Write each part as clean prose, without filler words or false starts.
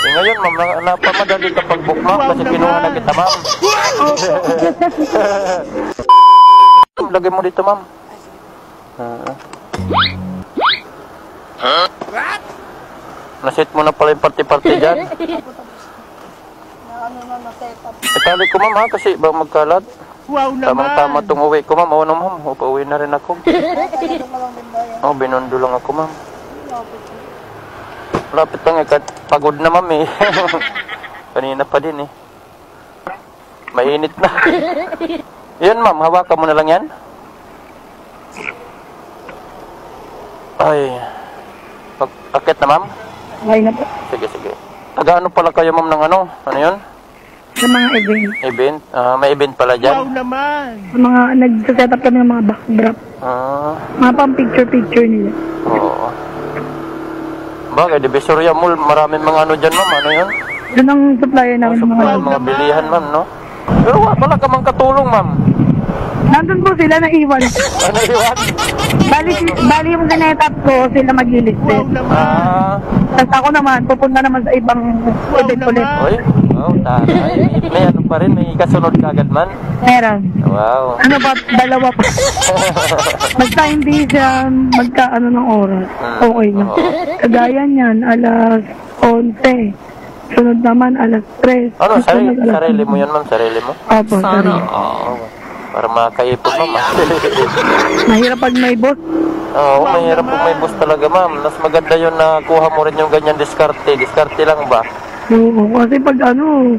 Ngayon, ma'am, napamadali ka pag-book, ma'am, kasi kinuha na kita, ma'am. Lagay mo dito, ma'am. Nasit mo na pala yung party-party dyan. Itali ko, ma'am, ha, kasi ba magkalat? Tamang-tama itong uwi ko, ma'am. Oo, no, ma'am. Pauwi na rin ako. Oh, binundo lang ako, ma'am. Lapit lang eh, pagod na, ma'am, eh. Kanina pa din, eh. Mainit na. Yan, ma'am, hawakan mo na lang yan. Ay. Akit na, ma'am? Okay na po. Sige, sige. Taga-ano pala kayo, ma'am, ng ano? Ano yun? Sa mga event. Event? May event pala dyan? Wow naman! Sa mga, nagsaset up kami ng mga backdrop. Mga pang picture-picture nila. Oo. Bagay, Divisoria Mall, maraming mga ano dyan, ma'am. Ano yun? Doon ang supplier namin mga bilihan, ma'am, no? Pero wala ka mang katulong, ma'am. Nandun po sila na iwan. Ano iwan? Bali yung sinetap ko, sila mag-ilisted. Tapos ako naman, pupunta naman sa ibang event ulit. Uy, wow, taray. May ano pa rin, may kasunod ka agad man? Meron. Wow. Ano ba, dalawa pa. Basta hindi siya magkaano ng oras. Okay na. Kagaya niyan, alas 11. Sunod naman, alas 3. Ano, sarili mo yun, ma'am? Sarili mo? Opo, sarili. Oo. Para makaipon, ma'am. Mahirap pag may boss. Oo, mahirap pag may boss talaga, ma'am. Mas maganda yun na kuha mo rin yung ganyan diskarte. Diskarte lang ba? Oo, kasi pag ano,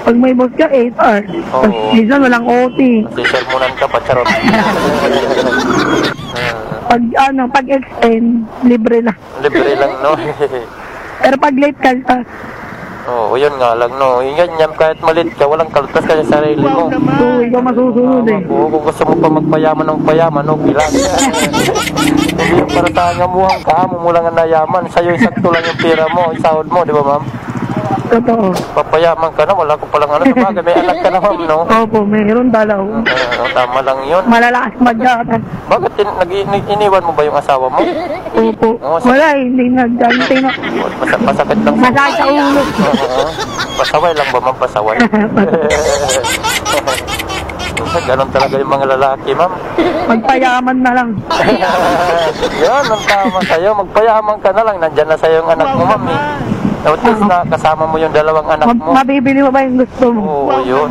pag may boss ka, 8 hours. Tapos minsan walang OT. Kasi sermonan ka pa, charot. Pag extend, libre lang. Libre lang, no? Pero pag late ka, Oo, yun nga lang, no? Ganyan, kahit malit ka, walang kaltas ka sa sarili mo. so ikaw masusunod eh. Oo, kung gusto mo pa magpayaman ng payaman, no? Bilang. Hindi yung para tangamuhang ka, mo lang ang nayaman. Sa'yo, sakto lang yung pera mo, yung sahod mo, di ba, ma'am? Totoo. Papayaman ka na, wala ko palang ano. Sabagay, may anak ka na, ma'am, no? Opo, mayroon dalaw. Tama lang yun. Malalakas magdatan. Bakit iniwan mo ba yung asawa mo? Opo. Wala eh, hindi nagdantay na. Masakit lang. Masakit sa ulo. Pasaway lang ba, ma'am? Pasaway. Ganon talaga yung mga lalaki, ma'am. Magpayaman na lang. Yan, ang tama sa'yo. Magpayaman ka na lang. Nandyan na sa'yo yung anak mo, ma'am, eh. At least na kasama mo yung dalawang anak mo. Mabibili mo ba yung gusto mo? Oo, yun.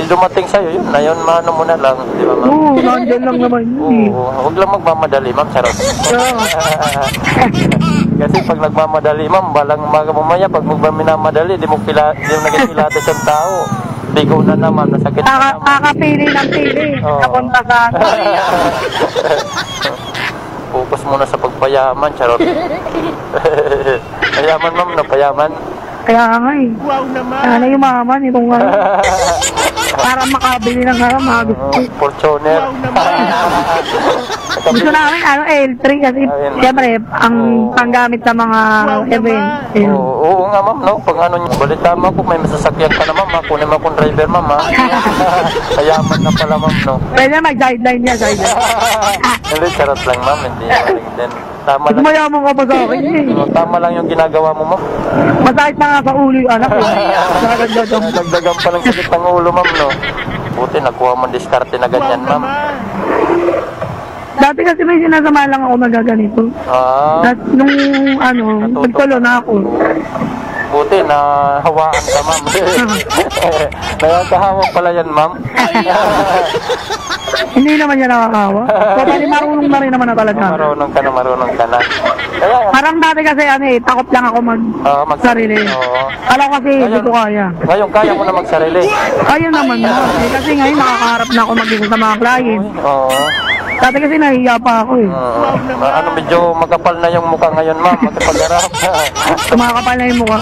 Dumating sa'yo, yun na yun. Mano mo na lang, di ba, ma'am? Oo, nandyan lang naman. Oo, huwag lang magmamadali, ma'am. Charot. Kasi pag nagmamadali, ma'am, balang mamaya, pag magmamadali, di mo naging pilates yung tao. Bigo na naman, nasakit na naman. Kakapili ng pili. Napunta sa Focus muna sa pagpayaman, charot. Payaman, ma'am, no? Payaman. Kaya nga eh. Wow naman! Sana yumaman itong ano. Para makabili ng mga gusto. Fortuner. Wow naman! Gusto namin L3 kasi siyempre ang panggamit sa mga event. Oo nga, ma'am, no? Pag ano nyo, balita mo kung may masasakyan ka na, ma'am, kunin mo akong driver, ma'am, ha? Payaman na pala, ma'am, no? Pwede mag-sideline niya, sideline. Hindi, charot lang, ma'am, hindi din. Tama lang. Mayaman ka pa sa akin eh. Tama lang yung ginagawa mo, ma'am. Masakit na nga sa ulo yung anak eh. Nagdagan pa ng sakit ng ulo, ma'am, no? Buti, nakuha mo diskarte na ganyan, ma'am. Dati kasi may sinasama lang ako nagaganito. At nung nagtulo na ako. Buti na hawaan ka, ma'am. Nagkahawak pala yan, ma'am. Hindi naman niya nakakawa. So, pali marunong na rin naman na talaga. Marunong ka na. Kaya, parang dati kasi takot lang ako magsarili. Alam ko kasi hindi ko kaya. Ngayon, kaya mo na magsarili. Kaya naman na. Kasi ngayon nakakaharap na ako mag-isa sa mga client. Dati kasi nahihiya pa ako eh. Medyo magkapal na yung mukha ngayon, ma'am. Magkapag-harap. Kumakapal na yung mukha.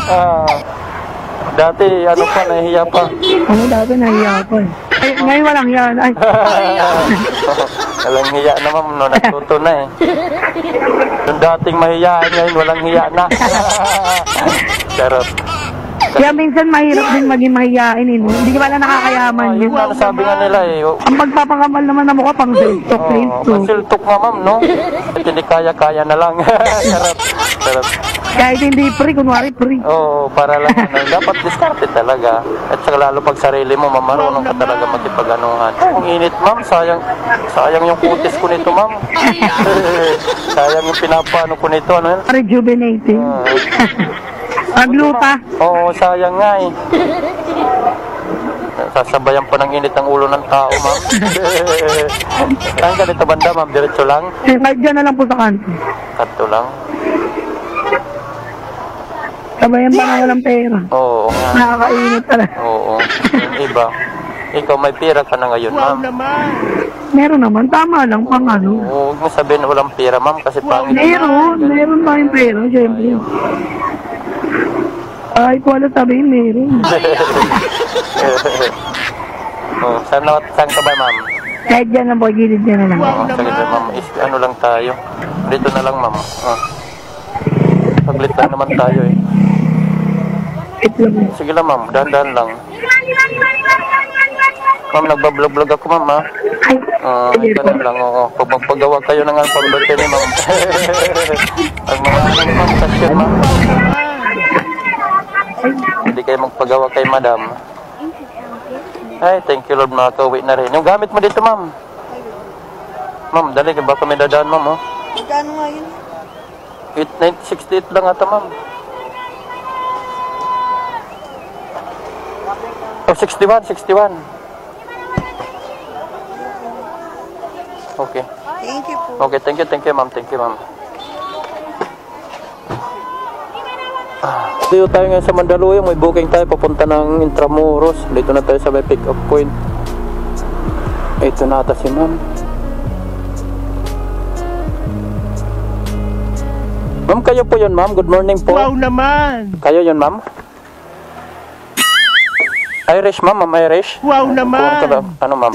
Dati, nahihiya pa. Dati nahihiya pa eh. Ngayon walang hiya na. Walang hiya na, ma'am, no? Natuto na eh. Yung dating mahiyaan, ngayon walang hiya na. Charot. Kaya minsan mahirap din maging mahiyain eh. Hindi ka pala nakakayaman yun. Yung sabi nga nila eh. Ang pagpapakamal naman na mukha pang siltok. Siltok nga, ma'am, no? At hindi kaya-kaya na lang. Charot. Kahit hindi free, kunwari free. Oo, para lang ano, dapat diskarte talaga. At saka lalo pag sarili mo, ma'am, marunong ka talaga makipag-anuhan. Ang init, ma'am, sayang yung kutis ko nito, ma'am. Sayang yung pinapano ko nito, ano yun? Rejuvenating. Paglupa. Oo, sayang nga eh. Sasabayan pa ng init ang ulo ng tao, ma'am. Saan ka dito banda, ma'am? Diretso lang? Kahit dyan na lang po sa kanto. Kanto lang? Sabayan pa na walang pera. Oo nga. Nakakainit talaga. Oo. Yung iba. Ikaw may pera ka na ngayon, ma'am. Meron naman, tama lang pang ano. Oo, huwag mo sabihin walang pera, ma'am, kasi pangit. Meron tayong pera, syempre. Ay, kung ano sabihin, meron. Oh, saan ka ba, ma'am? Kahit dyan lang po, gilid dyan na lang. Oo, sige, ma'am. Ano lang tayo. Dito na lang, ma'am. Oh. Paglit lang naman tayo eh. Itlog lang. Sige lang, ma'am. Dahan-dahan lang. Ma'am, nagbablog-vlog ako, ma'am, ha? Ay, Ito na lang, oo. Pag magpagawa kayo ng pamberte ni ma'am. Pag mga ano, ma'am, sasyon, ma'am. Hindi kayo magpagawa kay madam. Ay, thank you Lord, makakauwi na rin. Yung gamit mo dito, ma'am. Ma'am, dali, baka may dadaan, ma'am, oh. Magkano nga yun? 8,968 lang ata, ma'am. Oh, 61. Okay. Thank you po. Okay, thank you, ma'am. Thank you, ma'am. Dito tayo ngayon sa Mandaluyong, may booking tayo papunta ng Intramuros. Dito na tayo sa may pick-up point. Ito na ata si ma'am. Ma'am, kayo po yun, ma'am. Good morning po. Wow naman! Kayo yun, ma'am? Irish, ma'am. Ma'am Irish. Wow naman! Ano, ma'am?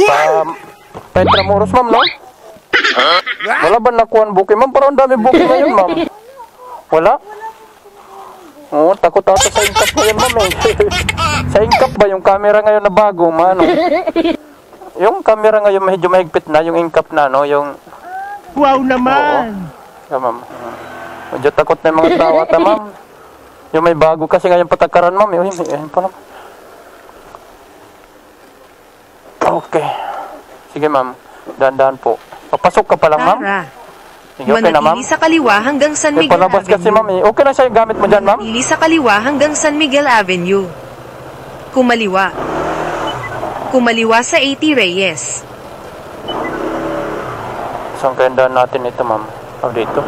Pa Intramuros, ma'am, no? Wala ba nakuha ang booking, ma'am? Parang dami booking ngayon, ma'am. Wala? Oo, takot ata sa ingkap ngayon, ma'am, eh. Sa ingkap ba yung camera ngayon na bago, ma'am? Yung camera ngayon medyo mahigpit na, yung ingkap na, no? Yung... Wow naman! Yeah, ma'am. Medyo takot na yung mga tao ata, ma'am. Yung may bago kasi ngayon patakaran, ma'am. Yun pa naman. Okay. Sige, ma'am. Dahan-dahan po. Papasok ka pa lang, ma'am? Sige, okay na, ma'am. Manatili sa kaliwa hanggang San Miguel Palabas kasi, ma'am, Avenue. eh. Okay na siya yung gamit mo dyan, ma'am? Manatili sa kaliwa hanggang San Miguel Avenue. Kumaliwa. Kumaliwa sa 80 Reyes. Saan kaya daan natin ito, ma'am? Oh, dito.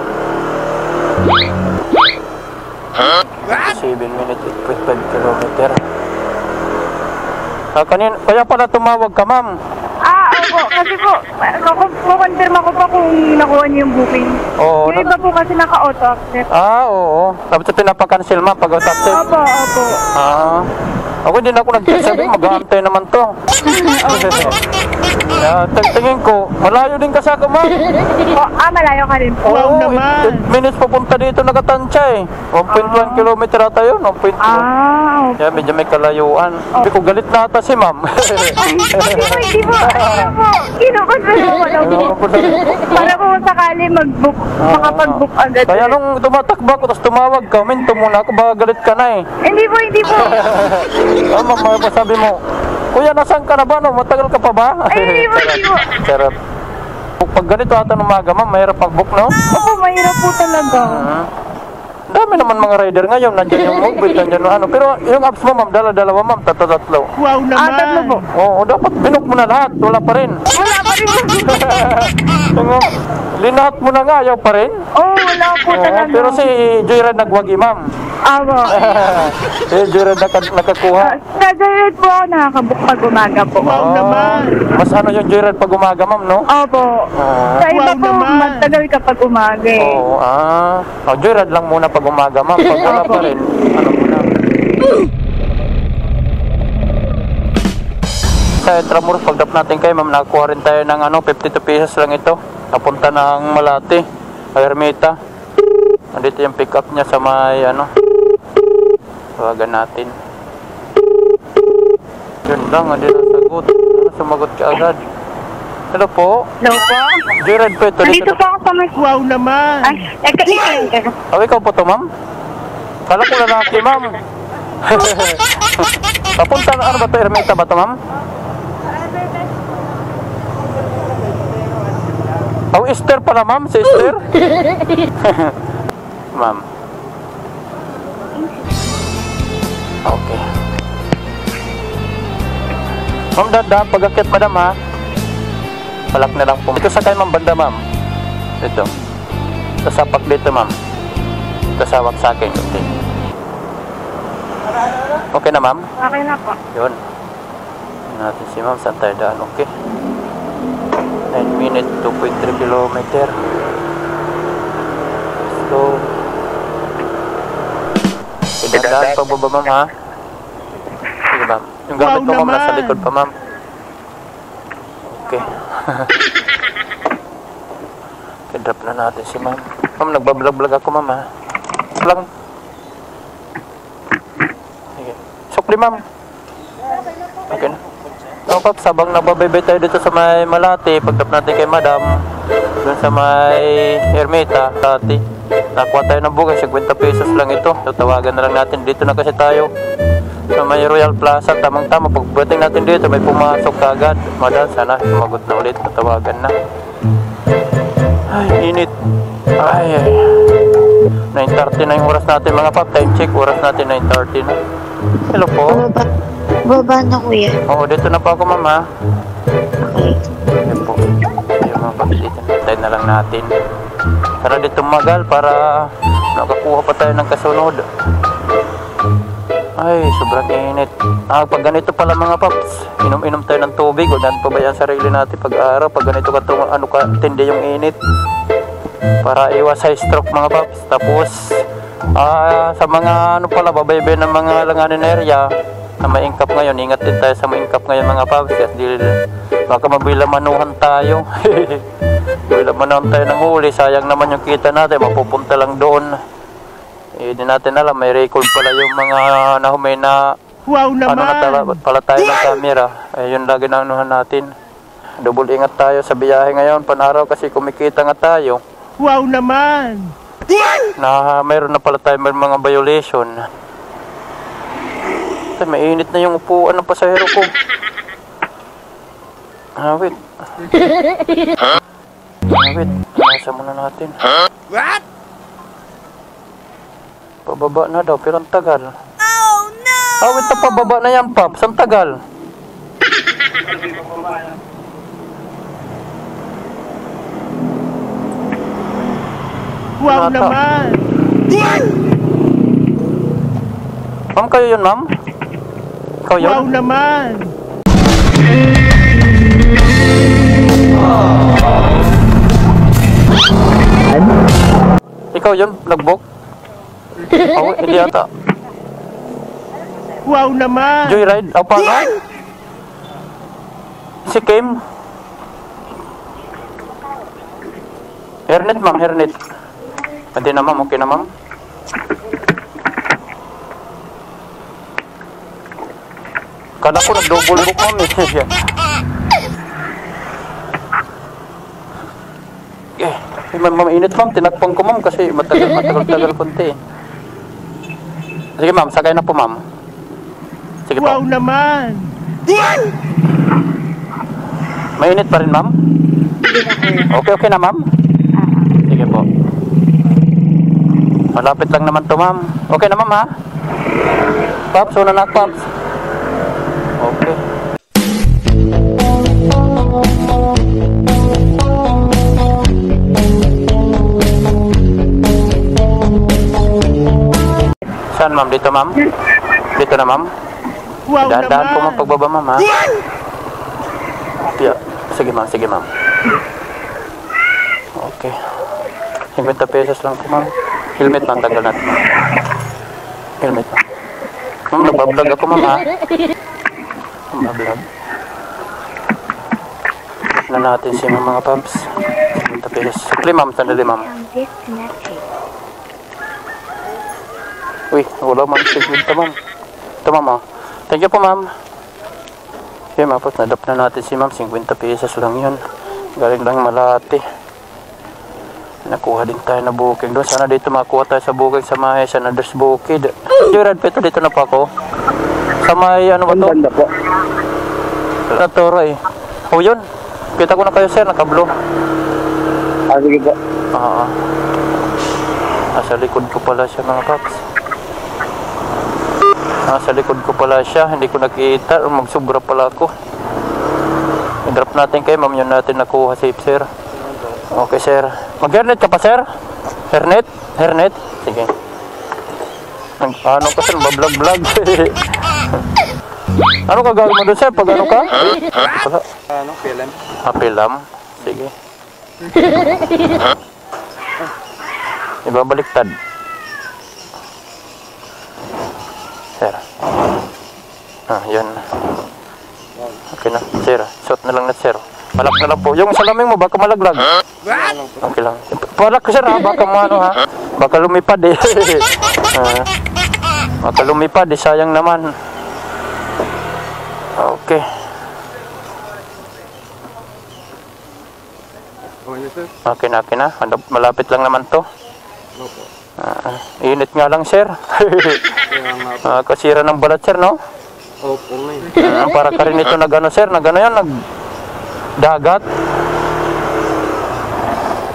7 minutes, 8.5 kilometer. Kaya pala tumawag ka, ma'am. opo. Kasi po, kukonfirma ko pa kung nakuha niyo yung booking. Oo. Yung iba po kasi naka-auto accept. Oo. Tapos pinapakancel, ma'am, pag auto-accept. Opo. Ako hindi na ako nagsasabi, mag-aantay naman to. Tingin ko, malayo din kasi ako, ma'am. Malayo ka rin po. Wow Oo, naman. 8 minutes papunta dito nakatansya eh. 1.1 kilometer ata yun, 1.2. Okay. Yeah, medyo may kalayuan. Hindi ko galit na ata si ma'am. Hindi po. Kinukonfirma ko lang po. Para po sakali mag-book, makapag-book agad. Kaya nung tumatakbo ako, tapos tumawag ka, minto muna ako, baka galit ka na eh. Hindi po. Ma'am, sabi mo, kuya, nasaan ka na ba? No? Matagal ka pa ba? Ay, hindi po. Charot. Pag ganito ata ng umaga, ma'am, mahirap pag-book, no? Opo, mahirap po talaga. Dami naman mga rider ngayon, nandiyan yung Mogbit, nandiyan yung ano. Pero yung apps mo, ma'am, dala-dalawa, ma'am, tatlo. Wow naman! Tatlo po. Oo, dapat binook mo na lahat, wala pa rin. Wala pa rin po. Linahat mo na nga, ayaw pa rin. Wala po Oo, talaga. pero si Joyride nagwagi, ma'am. Abo. Si Joyride nakakuha. Sa direct po ako nakakabook pag umaga po. Wow naman! Mas ano yung Joyride pag umaga, ma'am, no? Opo. Sa iba Wow po, naman. matagal kapag umaga eh. Oo, Joyride lang muna pag umaga, ma'am. Pag wala pa rin, ano muna. Sa Intramuros, pagdap natin kayo, ma'am, nakakuha rin tayo ng 52 pesos lang ito. Napunta ng Malate, Ermita. Nandito yung pick up niya sa may tawagan natin. Yun lang, hindi nasagot. Sumagot ka agad. Hello po? Hello po? Joyride po ito. Nandito po ako sa may... Wow naman! Ikaw. Ikaw po to, ma'am? Kala ko lalaki, ma'am. Papunta na, ano ba ito? Ermita ba ito, ma'am? Oh, Esther pala, ma'am. Si Esther. Ma'am. Okay. Ma'am, dada, pag-akit, madam, ha? Palak na lang po. Ito sakay, ma'am, banda, ma'am. Ito. Tasapak dito, ma'am. Tasawak sa akin. Okay. Okay na, ma'am? Okay na po. Yun. Natin si ma'am. Saan tayo daan? Okay. 9 minutes, 2.3 kilometer. Let's go. Idandaan pa ba, ma'am, ha? Sige, ma'am. Yung gamit ko, ma'am, nasa likod pa, ma'am. Okay. Drop na natin si ma'am. Ma'am, nagbablog-vlog ako, ma'am, ha? Lang. Sige. Sukli, ma'am. Okay na. O, Paps, habang nagbabebe tayo dito sa may Malate, pag-drop natin kay madam, dun sa may Ermita, Malate, nakuha tayo ng bugay, 50 pesos lang ito. So, tawagan na lang natin. Dito na kasi tayo sa may Royal Plaza, tamang-tama. Pagdating natin dito, may pumasok kagad. Madam, sana sumagot na ulit. Tawagan na. Ay, init. Ay, 9:30 na yung oras natin, mga pap. Time check, oras natin 9:30 na. Hello po. Baba na, kuya. Oo, dito na po ako, mama. Okay. Ayan po. Ayan, mga pap. Dito na lang natin. Para dito magal, para nakakuha pa tayo ng kasunod. Ay, sobrang init. Pag ganito pala, mga paps, inom-inom tayo ng tubig. Huwag natin pabayaan sarili natin pag-araw. Pag ganito tindi yung init. Para iwas sa stroke, mga paps. Tapos, sa mga babaybay ng mga langanin area na maingkap ngayon, ingat din tayo sa maingkap ngayon, mga paps. Kasi baka mabilamanuhan tayo. Mabilamanuhan tayo ng huli. Sayang naman yung kita natin. Mapupunta lang doon. Hindi natin alam, may record pala yung mga nahumay na Wow naman! pala tayo ng camera. Yun lagi na anuhan natin. Double ingat tayo sa biyahe ngayon, panaraw kasi kumikita nga tayo. Wow naman! Na mayroon na pala tayo may mga violation. Ay, mainit na yung upuan ng pasahero ko. Wait. Wait, nasa muna natin. What? Pababa na daw, pero ang tagal. Oh no! Wait, pababa na yan, Paps. Ang tagal. Wow naman! Ma'am, kayo yun, ma'am? Ikaw yun? Wow naman! Ikaw yun, nag-book? Oh, hindi ata. Wow naman! Joyride? Paano? Si Kim? Hernet, ma'am, hernet. Hindi na, ma'am. Okay na, ma'am. Kada ko nag-double book, ma'am. Mainit, ma'am. Tinakpang ko, ma'am, kasi matagal konti. Sige, ma'am. Sakay na po, ma'am. Sige po. Wow naman! Mainit pa rin, ma'am? Okay na, ma'am? Sige po. Malapit lang naman to, ma'am. Okay na, ma'am, ha? Paps, una na, Paps. Okay. Saan, ma'am? Dito, ma'am? Dito na, ma'am? Wow Dahan-dahan po, ma'am, naman! pagbaba, ma'am, ha? Yeah. Sige, ma'am. Sige, ma'am. Okay. 50 pesos lang po, ma'am. Helmet, ma'am. Tanggal natin, ma'am. Helmet, ma'am. Ma'am, nagbablog ako, ma'am, ha? Nagbablog. Na natin siya, mga pumps. 50 pesos. Sukli, ma'am. Sandali, ma'am. Uy, wala, ma'am. 50, ma'am. Ito, ma'am, ha? Thank you po, ma'am. Okay, ma'am. Nadap na natin si ma'am. 50 pesos lang yun. Galing lang Malate. Nakuha din tayo na bukid doon. Sana dito makuha tayo sa bukid sa may Sanaders Bukid. Gerard, Peto, dito na pa ako. Sa may ano ba to? Banda po. Naturo eh. Oh yun. Kita ko na kayo sir, nakablo. Sige po. Sa likod ko pala siya mga paps. Sa likod ko pala siya. Hindi ko nakita. Magsubra pala ako. I-drop natin kayo. Ma'am yun natin nakuha safe sir. Okay sir. Mag-hernet ka pa sir? Hernet? Hernet? Sige. Ano ka sir? Bablog-vlog. Ano ka gagawin mo doon sir? Pag ano ka? Wala. Ano? Film? Film? Sige. Ibabaliktad. Sir. Yun. Okay na. Sir, suot na lang na sir. Palak na lang po. Yung salamin mo, baka malaglag. Okay lang. Palak ko sir ha, baka ano ha. Baka lumipad eh. Baka lumipad eh, sayang naman. Okay. Okay na. Malapit lang naman to. Init nga lang sir. Kasira ng balat sir no? Opo ngayon. Para ka rin ito nag-ano sir, nag-ano yan, nagdagat.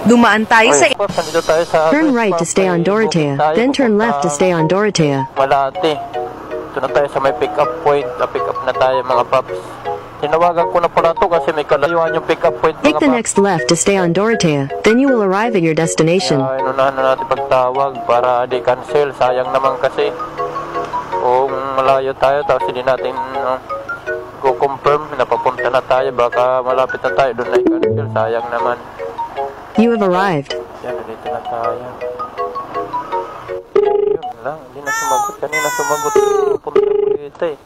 Dumaan tayo sa Turn right to stay on Dorotea, then turn left to stay on Dorotea. Malate. Ito na tayo sa may pick-up point. Pick up na tayo mga paps. Tinawagan ko na pala ito kasi may kalayuan yung pick-up point mga Take the next left to stay on Dorotea, then you will arrive at your destination. Inunahan na natin pagtawag para di cancel. Sayang naman kasi. Kung malayo tayo tapos hindi natin go-confirm na papunta na tayo. Baka malapit na tayo doon na i-cancel. Sayang naman. You have arrived. Yan, dito na tayo. Yun lang, hindi na sumagot. Kanina sumagot. Pupunta ko dito eh.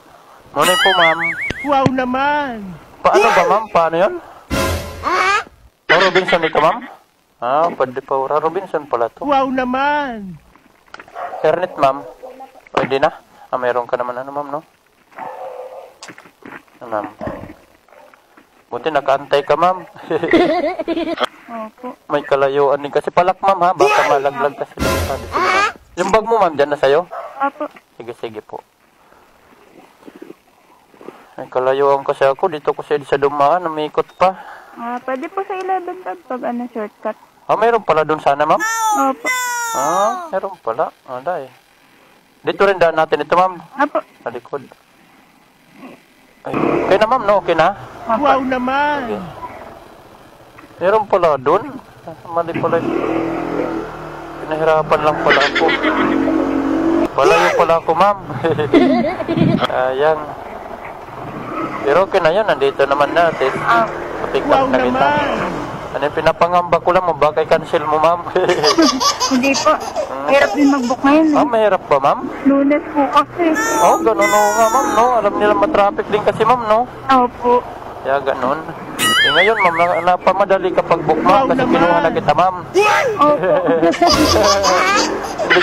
Morning po ma'am. Wow naman! Paano ba ma'am? Paano yun? Robinson dito ma'am? Pwede pa. Robinson pala to. Wow naman! Hernet ma'am. Pwede na? Mayroon ka naman ano ma'am no? Ma'am. Buti nakaantay ka ma'am. Opo. May kalayuan din kasi palak ma'am ha. Baka malaglag kasi. Yung bag mo ma'am dyan na sa'yo? Opo. Sige po. May kalayuan kasi ako. Dito ko sa dumaan. Umikot pa. Pwede po sa 11 tab pag shortcut. Mayroon pala dun sana ma'am? Opo. Meron pala. Dahil. Dito rin daan natin ito ma'am. Opo. Sa likod. Ay, okay na ma'am no? Okay na? Wow naman! Okay. Meron pala dun. Mali pala. Pinahirapan lang pala ako. Palayo pala ako ma'am. Ayan. Pero okay na yun. Nandito naman natin. Pick up Wow na kita. naman! Ano yung pinapangamba ko lang mo? Baka i-cancel mo ma'am. Hindi po. Hirap din mag-book ngayon eh. Mahirap ba ma'am? Lunes po kasi. Ganun o nga ma'am no. Alam nila matraffic din kasi ma'am no. Opo. Kaya ganun. Ngayon ma'am, napamadali kapag book ma'am kasi kinuha na kita ma'am. Opo. Hindi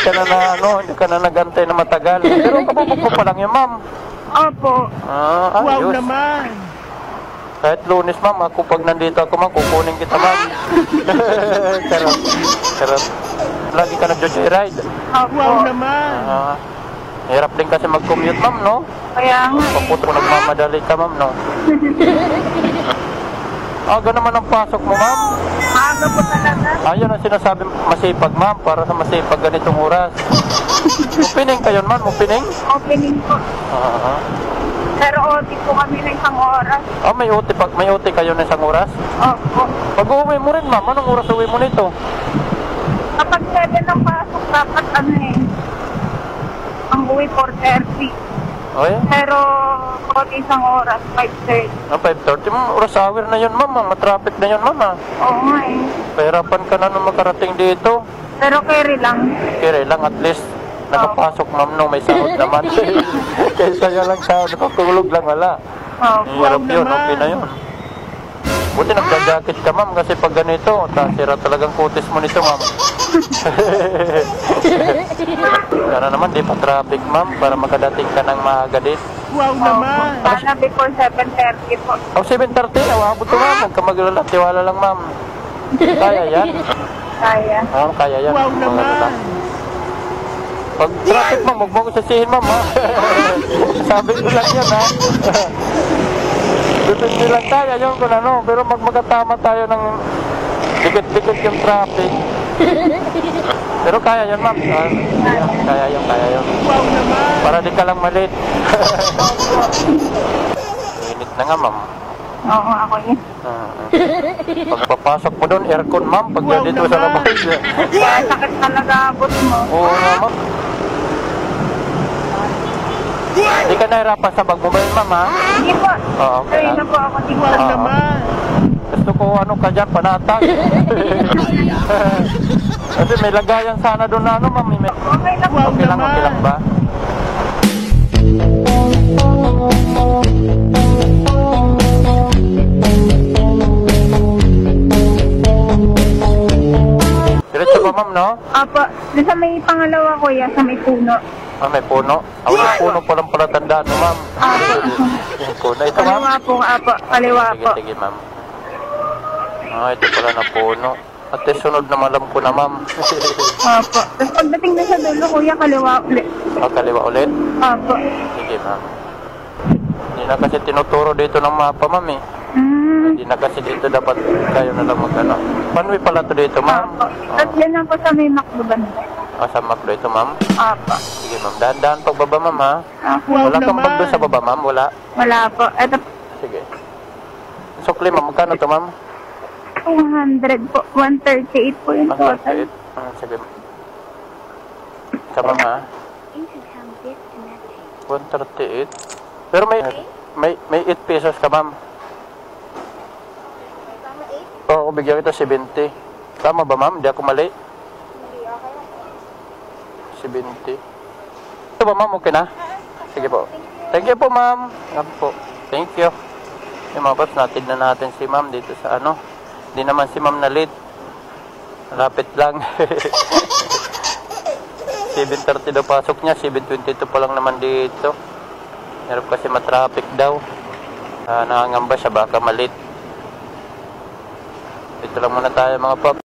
ka na nagantay na matagal. Pero kabubok mo pa lang yun ma'am. Opo. Wow Ayos. naman! Kahit Lunes ma'am, ako pag nandito ako ma'am, kukunin kita ma'am. Charot. Lagi ka nag-joyride. Wow naman! Hirap din kasi mag-commute ma'am no. Kaya nga eh. Paputo nagmamadali ka ma'am no. Aga naman ang pasok mo ma'am. Maaga po talaga. Ayun ang sinasabi masipag ma'am, para sa masipag ganitong oras. Mupining kayo ma'am, mupining? Opening po. Pero OT po kami ng isang oras. May OT kayo na isang oras? Opo. Pag uwi mo rin ma'am, anong oras uwi mo nito? Kapag 7 ang pasok, dapat ang uwi 4:30. Oy? Pero OT isang oras, 5:30. 5:30 ma'am, oras hour na yun ma'am, matraffic na yun ma'am Oo nga eh. Pahirapan ka na nung makarating dito. Pero carry lang. Kaya lang at least nakapasok ma'am no, may sahod naman. Kaysa nga lang sahod, nakatulog lang wala. Hirap yun, okay na yun. Buti nagda-jacket ka ma'am kasi pag ganito, sira talagang kutis mo nito ma'am. Sana naman di pa traffic ma'am para makadating ka ng maaga din. Wow naman! Sana before 7:30 po. 7:30, awabot to ma'am. Huwag ka maglala, tiwala lang ma'am. Kaya yan. Kaya. Kaya yan. Wow Mga naman. ano. Pag traffic ma'am, huwag mo ko sasihin ma'am ha. Sabi ko lang yan ha. Depende lang tayo yun kung ano. Pero magkatama tayo ng dikit-dikit yung traffic. Pero kaya yan ma'am. Kaya yun. Wow naman. Para di ka lang malit. Init na nga ma'am. Oo, ako yun. Pagpapasok mo doon, aircon ma'am. Pag Wow dito sa naman. labas. Kaya sakit talaga abot mo. Oo nga ma'am. Di ka nahirapan sa pagmumay ma'am ha? Hindi po. Oo, okay Tuloy lang. na po ako dito. Wow Ah. naman. Gusto ko ano ka dyan, panatag. Kasi may lagayan sana doon na ano ma'am. May... Okay lang. Wow Okay lang naman. ba? Diretso ba ma'am no? Apo, doon sa may pangalawa kuya, sa may puno. May puno. Yung puno pa lang pala tandaan no ma'am. Yung puno. Ito ma'am? Kaliwa po, apo. Kaliwa po. Sige ma'am. Ito pala na puno. At sunod naman alam ko na ma'am. Apo. Tapos pagdating na sa dulo kuya, kaliwa ulit. Kaliwa ulit? Apo. Sige ma'am. Hindi na kasi tinuturo dito ng mapa ma'am eh. Hindi na kasi dito dapat kayo na lang mag-ano. Panway pala to dito ma'am. Apo. At yan na po sa may makluban. Sa maklo ito ma'am. Apo. Sige ma'am. Dahan-dahan pagbaba ma'am ha. Apo. Wala kang naman. bag doon sa baba ma'am? Wala? Wala po. Ito Sige. Sukli ma'am. Magkano to ma'am? 200 po. 138 po yung total. Sige. Sa ma'am ha? 138. Pero may 8 pesos ka ma'am. Oo, bigyan kita 70. Tama ba ma'am? Hindi ako mali? 70. Ito ba ma'am? Okay na? Sige po. Thank you po ma'am. Thank you. Yung mga paps, natin na natin si ma'am dito sa ano. Hindi naman si ma'am na late. Malapit lang. 7:30 daw pasok niya. 7:22 pa lang naman dito. Meron kasi matraffic daw. Nangangamba siya baka malit. Dito lang muna tayo mga paps.